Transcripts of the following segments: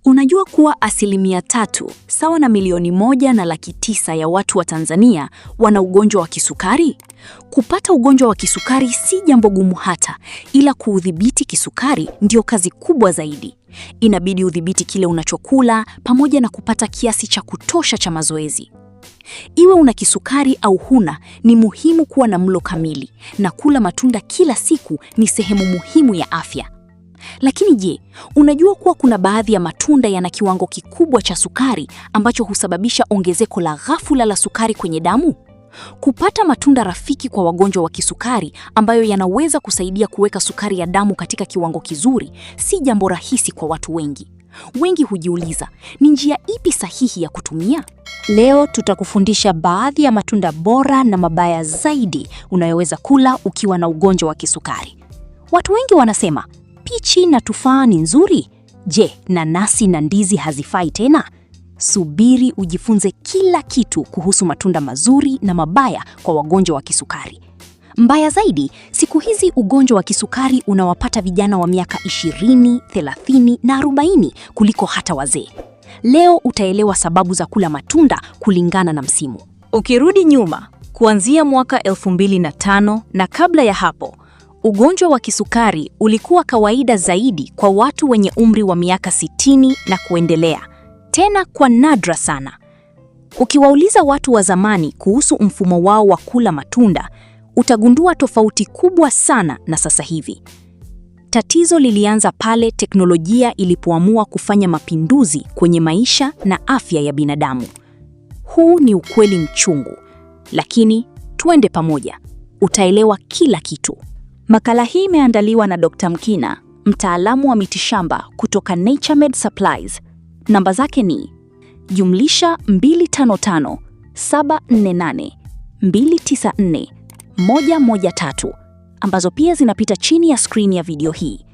Unajua kuwa 3%, sawa na milioni 1.9 ya watu wa Tanzania wana ugonjwa wa kisukari? Kupata ugonjwa wa kisukari si jambo gumu hata, ila kuudhibiti kisukari ndio kazi kubwa zaidi. Inabidi udhibiti kile unachokula pamoja na kupata kiasi cha kutosha cha mazoezi. Iwe una kisukari au huna, ni muhimu kuwa na mlo kamili, na kula matunda kila siku ni sehemu muhimu ya afya. Lakini je, unajua kuwa kuna baadhi ya matunda yana kiwango kikubwa cha sukari ambacho husababisha ongezeko la ghafula la sukari kwenye damu? Kupata matunda rafiki kwa wagonjwa wa kisukari ambayo yanaweza kusaidia kuweka sukari ya damu katika kiwango kizuri si jambo rahisi kwa watu wengi. Wengi hujiuliza, ni njia ipi sahihi ya kutumia? Leo tutakufundisha baadhi ya matunda bora na mabaya zaidi unayoweza kula ukiwa na ugonjwa wa kisukari. Watu wengi wanasema, pichi na tufaa ni nzuri. Je, nanasi na ndizi hazifai tena? Subiri ujifunze kila kitu kuhusu matunda mazuri na mabaya kwa wagonjwa wa kisukari. Mbaya zaidi, siku hizi ugonjwa wa kisukari unawapata vijana wa miaka 20, 30 na 40 kuliko hata wazee. Leo utaelewa sababu za kula matunda kulingana na msimu. Ukirudi nyuma, kuanzia mwaka 2005 na kabla ya hapo, ugonjwa wa kisukari ulikuwa kawaida zaidi kwa watu wenye umri wa miaka 60 na kuendelea, tena kwa nadra sana. Ukiwauliza watu wa zamani kuhusu mfumo wao wa kula matunda, utagundua tofauti kubwa sana na sasa hivi. Tatizo lilianza pale teknolojia ilipoamua kufanya mapinduzi kwenye maisha na afya ya binadamu. Huu ni ukweli mchungu, lakini tuende pamoja, utaelewa kila kitu. Makala hii imeandaliwa na Dr. Mkina, mtaalamu wa mitishamba kutoka Naturemed Supplies. Namba zake ni +255 748 294 113, ambazo pia zinapita chini ya screen ya video hii.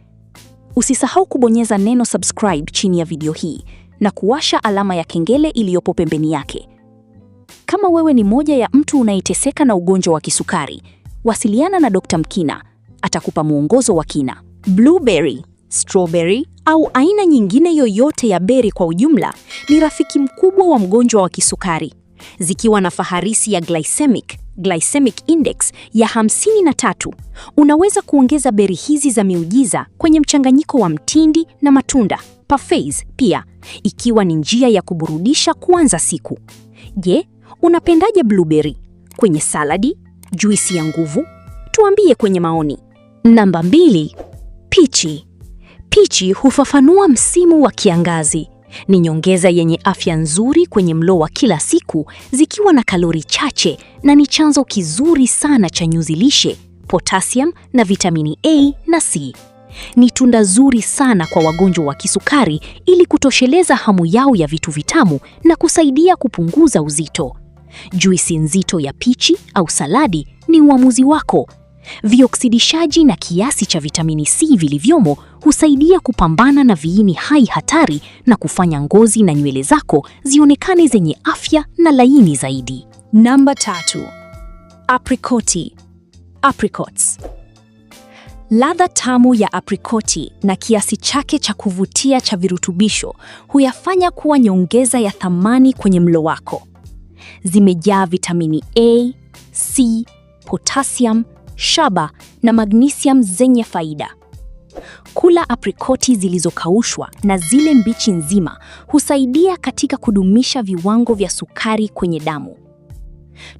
Usisahau kubonyeza neno subscribe chini ya video hii na kuwasha alama ya kengele iliyopo pembeni yake. Kama wewe ni moja ya mtu unayeteseka na ugonjwa wa kisukari, wasiliana na Dr. Mkina, atakupa mwongozo wa kina. Blueberry, strawberry au aina nyingine yoyote ya beri kwa ujumla ni rafiki mkubwa wa mgonjwa wa kisukari. Zikiwa na faharisi ya glycemic index ya 53, unaweza kuongeza beri hizi za miujiza kwenye mchanganyiko wa mtindi na matunda, parfaits pia, ikiwa ni njia ya kuburudisha kuanza siku. Je, unapendaje blueberry? Kwenye saladi, juisi ya nguvu? Tuambie kwenye maoni. Namba 2, pichi. Pichi hufafanua msimu wa kiangazi. Ni nyongeza yenye afya nzuri kwenye mlo wa kila siku, zikiwa na kalori chache na ni chanzo kizuri sana cha nyuzi lishe, potassium na vitamini A na C. Ni tunda zuri sana kwa wagonjwa wa kisukari ili kutosheleza hamu yao ya vitu vitamu na kusaidia kupunguza uzito. Juisi nzito ya pichi au saladi ni uamuzi wako. Vioksidishaji na kiasi cha vitamini C vilivyomo husaidia kupambana na viini hai hatari na kufanya ngozi na nywele zako zionekane zenye afya na laini zaidi. Namba 3, aprikoti. Apricots. Ladha tamu ya aprikoti na kiasi chake cha kuvutia cha virutubisho huyafanya kuwa nyongeza ya thamani kwenye mlo wako. Zimejaa vitamini A, C, potassium, shaba na magnesium zenye faida. Kula aprikoti zilizokaushwa na zile mbichi nzima husaidia katika kudumisha viwango vya sukari kwenye damu.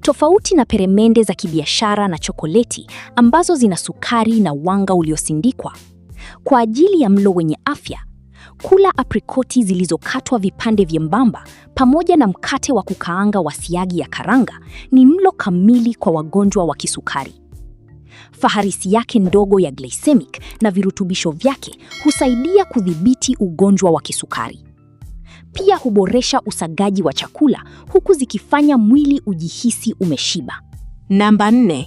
Tofauti na peremende za kibiashara na chokoleti ambazo zina sukari na wanga uliosindikwa, kwa ajili ya mlo wenye afya, kula aprikoti zilizokatwa vipande vyembamba pamoja na mkate wa kukaanga wa siagi ya karanga ni mlo kamili kwa wagonjwa wa kisukari. Faharisi yake ndogo ya glycemic na virutubisho vyake husaidia kudhibiti ugonjwa wa kisukari. Pia huboresha usagaji wa chakula huku zikifanya mwili ujihisi umeshiba. Namba 4,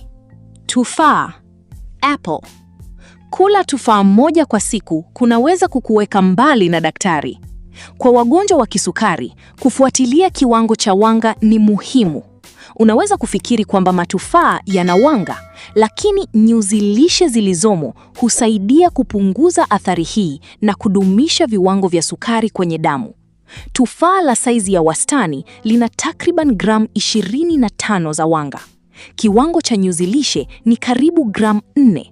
tufaa. Apple. Kula tufaa moja kwa siku kunaweza kukuweka mbali na daktari. Kwa wagonjwa wa kisukari, kufuatilia kiwango cha wanga ni muhimu. Unaweza kufikiri kwamba matufaa yana wanga, lakini nyuzi lishe zilizomo husaidia kupunguza athari hii na kudumisha viwango vya sukari kwenye damu. Tufaa la saizi ya wastani lina takriban gramu 25 za wanga. Kiwango cha nyuzi lishe ni karibu gramu 4.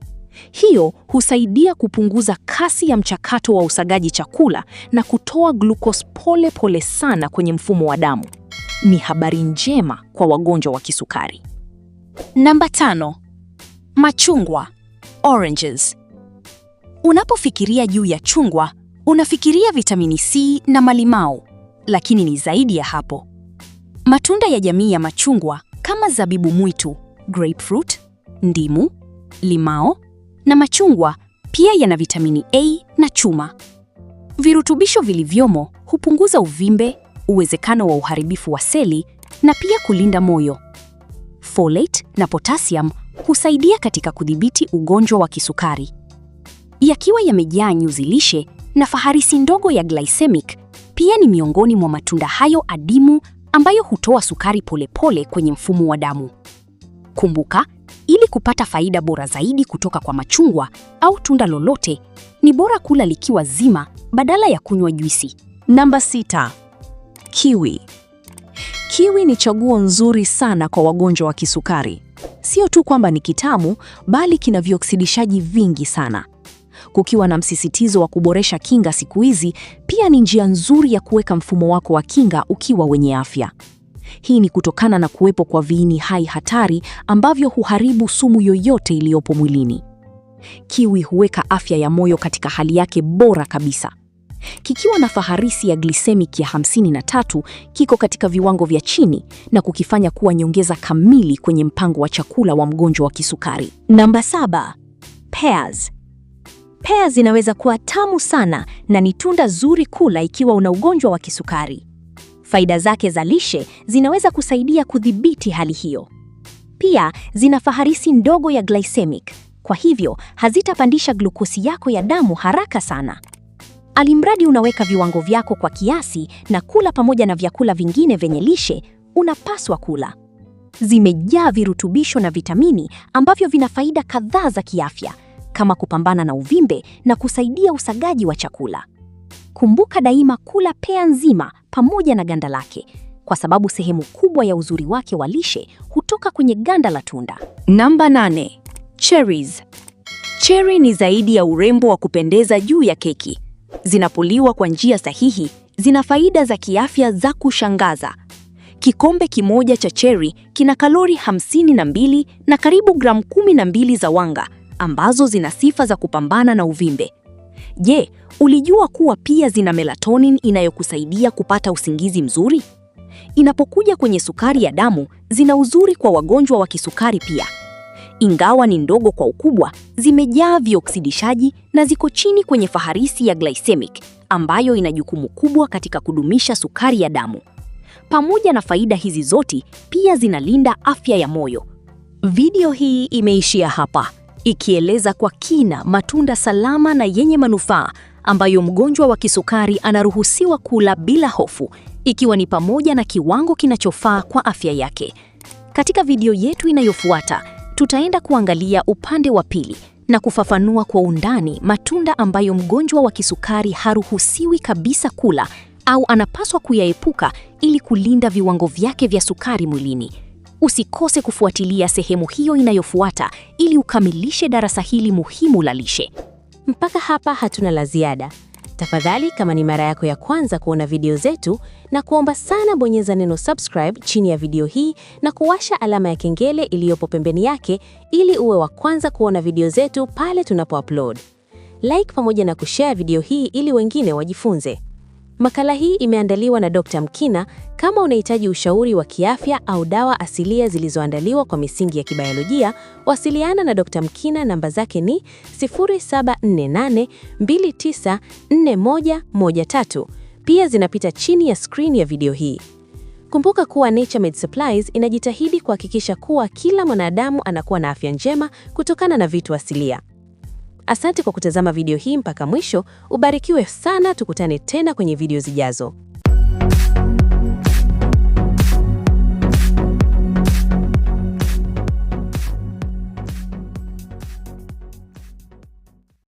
Hiyo husaidia kupunguza kasi ya mchakato wa usagaji chakula na kutoa glucose pole pole sana kwenye mfumo wa damu. Ni habari njema kwa wagonjwa wa kisukari. Namba 5. Machungwa, oranges. Unapofikiria juu ya chungwa, unafikiria vitamini C na malimao, lakini ni zaidi ya hapo. Matunda ya jamii ya machungwa kama zabibu mwitu, grapefruit, ndimu, limao na machungwa pia yana vitamini A na chuma. Virutubisho vilivyomo hupunguza uvimbe, uwezekano wa uharibifu wa seli na pia kulinda moyo. Folate na potassium husaidia katika kudhibiti ugonjwa wa kisukari. Yakiwa yamejaa nyuzi lishe na faharisi ndogo ya glycemic, pia ni miongoni mwa matunda hayo adimu ambayo hutoa sukari polepole kwenye mfumo wa damu. Kumbuka, ili kupata faida bora zaidi kutoka kwa machungwa au tunda lolote, ni bora kula likiwa zima badala ya kunywa juisi. Namba 6. Kiwi. Kiwi ni chaguo nzuri sana kwa wagonjwa wa kisukari. Sio tu kwamba ni kitamu, bali kina vioksidishaji vingi sana. Kukiwa na msisitizo wa kuboresha kinga siku hizi, pia ni njia nzuri ya kuweka mfumo wako wa kinga ukiwa wenye afya. Hii ni kutokana na kuwepo kwa viini hai hatari ambavyo huharibu sumu yoyote iliyopo mwilini. Kiwi huweka afya ya moyo katika hali yake bora kabisa. Kikiwa na faharisi ya glycemic ya 53, kiko katika viwango vya chini na kukifanya kuwa nyongeza kamili kwenye mpango wa chakula wa mgonjwa wa kisukari. Namba 7. Pears. Pears zinaweza kuwa tamu sana na ni tunda zuri kula ikiwa una ugonjwa wa kisukari. Faida zake za lishe zinaweza kusaidia kudhibiti hali hiyo. Pia zina faharisi ndogo ya glycemic, kwa hivyo hazitapandisha glukosi yako ya damu haraka sana. Alimradi unaweka viwango vyako kwa kiasi na kula pamoja na vyakula vingine vyenye lishe unapaswa kula. Zimejaa virutubisho na vitamini ambavyo vina faida kadhaa za kiafya, kama kupambana na uvimbe na kusaidia usagaji wa chakula. Kumbuka daima kula pea nzima pamoja na ganda lake, kwa sababu sehemu kubwa ya uzuri wake wa lishe hutoka kwenye ganda la tunda. Namba 8. Cherries. Cherry ni zaidi ya urembo wa kupendeza juu ya keki. Zinapoliwa kwa njia sahihi, zina faida za kiafya za kushangaza. Kikombe kimoja cha cherry kina kalori 52 na karibu gramu 12 za wanga, ambazo zina sifa za kupambana na uvimbe. Je, ulijua kuwa pia zina melatonin inayokusaidia kupata usingizi mzuri? Inapokuja kwenye sukari ya damu, zina uzuri kwa wagonjwa wa kisukari pia. Ingawa ni ndogo kwa ukubwa, zimejaa vioksidishaji na ziko chini kwenye faharisi ya glycemic, ambayo ina jukumu kubwa katika kudumisha sukari ya damu. Pamoja na faida hizi zote, pia zinalinda afya ya moyo. Video hii imeishia hapa, ikieleza kwa kina matunda salama na yenye manufaa ambayo mgonjwa wa kisukari anaruhusiwa kula bila hofu, ikiwa ni pamoja na kiwango kinachofaa kwa afya yake. Katika video yetu inayofuata, tutaenda kuangalia upande wa pili na kufafanua kwa undani matunda ambayo mgonjwa wa kisukari haruhusiwi kabisa kula au anapaswa kuyaepuka ili kulinda viwango vyake vya sukari mwilini. Usikose kufuatilia sehemu hiyo inayofuata ili ukamilishe darasa hili muhimu la lishe. Mpaka hapa hatuna la ziada. Tafadhali, kama ni mara yako ya kwanza kuona video zetu, na kuomba sana bonyeza neno subscribe chini ya video hii na kuwasha alama ya kengele iliyopo pembeni yake ili uwe wa kwanza kuona video zetu pale tunapo-upload. Like pamoja na kushare video hii ili wengine wajifunze. Makala hii imeandaliwa na Dr. Mkina. Kama unahitaji ushauri wa kiafya au dawa asilia zilizoandaliwa kwa misingi ya kibiolojia, wasiliana na Dr. Mkina. Namba zake ni 0748294113. Pia zinapita chini ya screen ya video hii. Kumbuka kuwa Naturemed Supplies inajitahidi kuhakikisha kuwa kila mwanadamu anakuwa na afya njema kutokana na vitu asilia. Asante kwa kutazama video hii mpaka mwisho. Ubarikiwe sana, tukutane tena kwenye video zijazo.